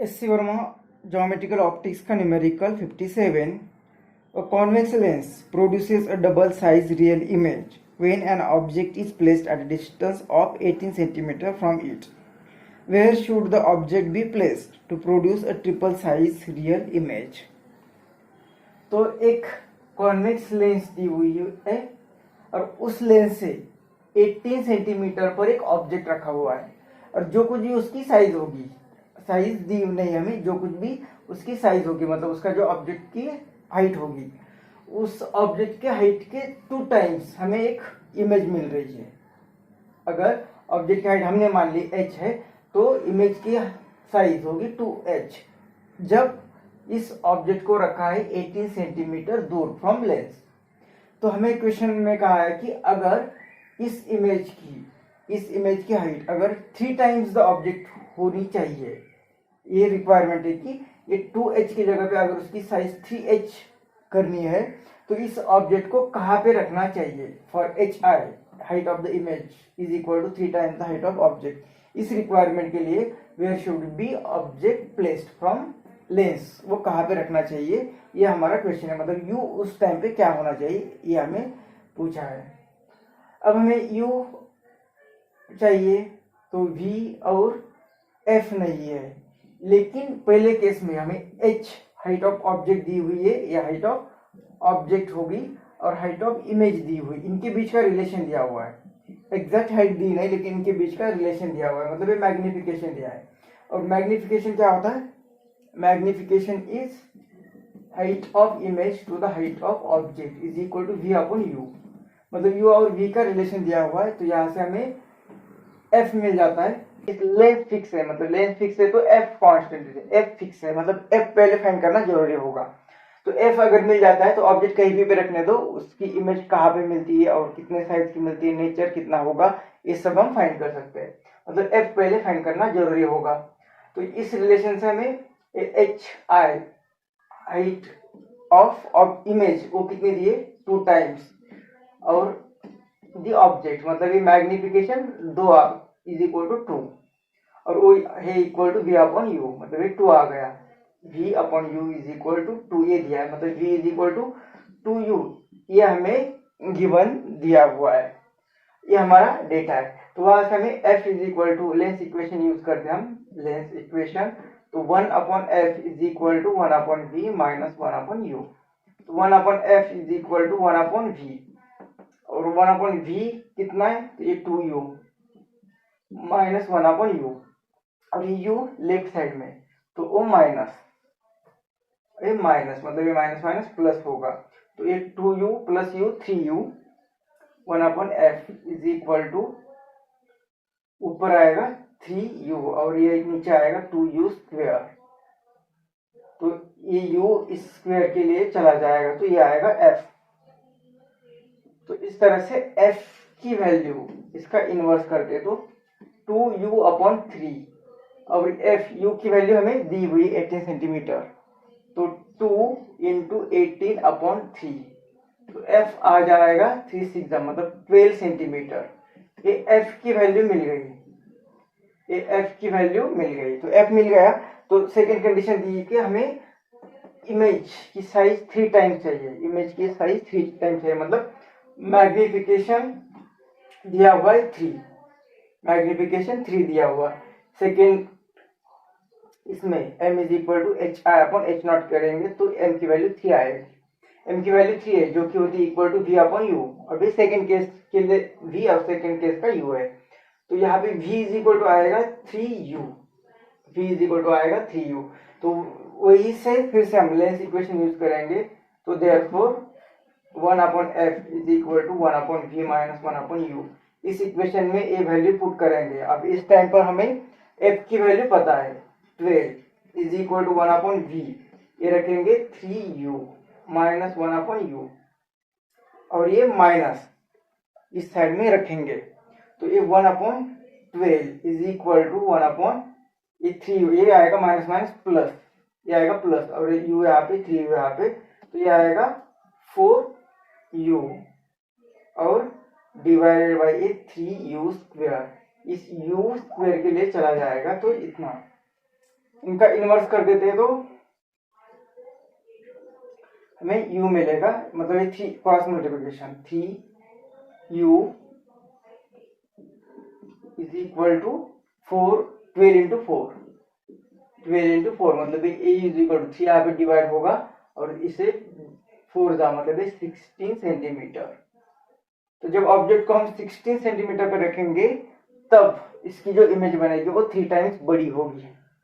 SC. Verma geometrical optics का numerical 57. A convex lens produces a double-sized real image when an object is placed at a distance of 18 cm from it. Where should the object be placed to produce a triple-sized real image? तो एक convex lens दी हुई है और उस lens से 18 centimetre पर एक object रखा हुआ है और जो कुछ भी उसकी साइज होगी, साइज दी नहीं हमें, जो कुछ भी उसकी साइज होगी मतलब उसका जो ऑब्जेक्ट की हाइट होगी, उस ऑब्जेक्ट के हाइट के 2 टाइम्स हमें एक इमेज मिल रही है। अगर ऑब्जेक्ट की हाइट हमने मान ली h है तो इमेज की साइज होगी 2h जब इस ऑब्जेक्ट को रखा है 18 सेंटीमीटर दूर फ्रॉम लेंस। तो हमें क्वेश्चन में कहा है कि अगर इस इमेज की हाइट अगर 3 टाइम्स द ऑब्जेक्ट होनी चाहिए, ये रिक्वायरमेंट है कि ये 2h की जगह पे अगर उसकी साइज 3h करनी है तो इस ऑब्जेक्ट को कहाँ पे रखना चाहिए। For hi height of the image is equal to 3 times the height of object. इस रिक्वायरमेंट के लिए where should be object placed from lens, वो कहाँ पे रखना चाहिए, ये हमारा क्वेश्चन है। मतलब u उस टाइम पे क्या होना चाहिए ये हमें पूछा है। अब हमें u चाहिए तो v और f नहीं है, लेकिन पहले केस में हमें h हाइट ऑफ ऑब्जेक्ट दी हुई है, या हाइट ऑफ ऑब्जेक्ट होगी और हाइट ऑफ इमेज दी हुई, इनके बीच का रिलेशन दिया हुआ है। एग्जैक्ट हाइट दी नहीं लेकिन इनके बीच का रिलेशन दिया हुआ है, मतलब ये मैग्निफिकेशन दिया है। और मैग्निफिकेशन क्या होता है? Magnification is height of image to the height of object is equal to v upon u। मतलब u और v का रिलेशन दिया हुआ है तो यहाँ से हमें f मिल जाता है। लेंस फिक्स है, मतलब लेंस फिक्स है तो f कांस्टेंट है, f फिक्स है मतलब f पहले फाइंड करना जरूरी होगा। तो f अगर मिल जाता है तो ऑब्जेक्ट कहीं भी रखने दो, उसकी इमेज कहाँ पे मिलती है और कितने साइज की मिलती है, नेचर कितना होगा, ये सब हम फाइंड कर सकते हैं। मतलब f पहले फाइंड करना जरूरी होगा। तो इस रिलेशन से हमें h i height of image वो कितनी दी है 2 टाइम्स, और दी ऑब्जेक्ट मतलब ये मैग्निफिकेशन 2 इज इक्वल टू 2 और वो है equal to v upon u, मतलब ये 2 आ गया। v upon u is equal to 2 ये दिया है, मतलब v is equal to 2u, ये हमें गिवन दिया हुआ है, ये हमारा डेटा है। तो वहां से हमें f is equal to lens equation use करते हैं हम, लेंस इक्वेशन। तो 1 upon f is equal to 1 upon v minus 1 upon u। तो 1 upon f is equal to 1 upon v, और 1 अपॉन v कितना है तो ये 2u माइनस 1 अपॉन u, और ये u लेफ्ट साइड में तो o माइनस, ये माइनस मतलब ये माइनस माइनस प्लस होगा, तो ये 2u plus u 3u 1 upon f is equal to ऊपर आएगा 3u और ये नीचे आएगा 2u स्क्वेयर। तो ये u इस स्क्वेयर के लिए चला जाएगा तो ये आएगा f। तो इस तरह से f की वैल्यू इसका इनवर्स करते तो 2u अपॉन 3, और f u की वैल्यू हमें दी हुई 18 सेंटीमीटर, तो 2 इंटू 18 अपॉन 3, तो f आ जाएगा 3 6 मतलब 12 सेंटीमीटर। ये f की वैल्यू मिल गई, ये f की वैल्यू मिल गई। तो f मिल गया तो सेकेंड कंडीशन दी कि हमें इमेज की साइज 3 टाइम्स चाहिए, इमेज की साइज 3 टाइम्स चाहिए, मतलब मैग्निफिकेशन दिया हुआ है 3, मैग्निफिकेशन 3 दिया हुआ। सेकेंड इसमें m is equal to H I upon H naught करेंगे तो m की वैल्यू 3 आएगी, m की वैल्यू 3 है जो कि होती है equal to v upon U, और सेकेंड केस के लिए v और सेकेंड केस का u है। तो यहाँ पे v इज इक्वल टू आएगा 3u, v is equal to आएगा 3u। तो वही से फिर से हम लेंस इक्वेशन यूज करेंगे, तो therefore 1 upon f is equal to 1 upon v minus 1 upon u। इस इक्वेशन में ये वैल्यू पुट करेंगे। अब इस टाइम पर हमें f की वैल्यू पता है 12 is equal to 1 upon v, ये रखेंगे 3u माइनस 1 अपॉन u, और ये माइनस इस साइड में रखेंगे तो ये 1 upon 12 is equal to 1 upon ये 3u, ये आएगा माइनस माइनस प्लस, ये आएगा प्लस, और u यहाँ पे 3u यहाँ पे, तो ये आएगा 4u और डिवाइडेड बाई ये 3u स्क्वेयर, इस u स्क्वेयर के लिए चला जाएगा तो इतना इनका इनवर्स कर देते हैं तो हमें u मिलेगा, मतलब ये 3 cross multiplication 3u is equal to 4, 12 into 4, 12 into 4 मतलब ए इज इक्वल टू 3 यहाँ पे डिवाइड होगा और इसे 4 जा मतलब 16 सेंटीमीटर। तो जब ऑब्जेक्ट को हम 16 सेंटीमीटर पर रखेंगे तब इसकी जो इमेज बनेगी वो 3 टाइम्स बड़ी होगी।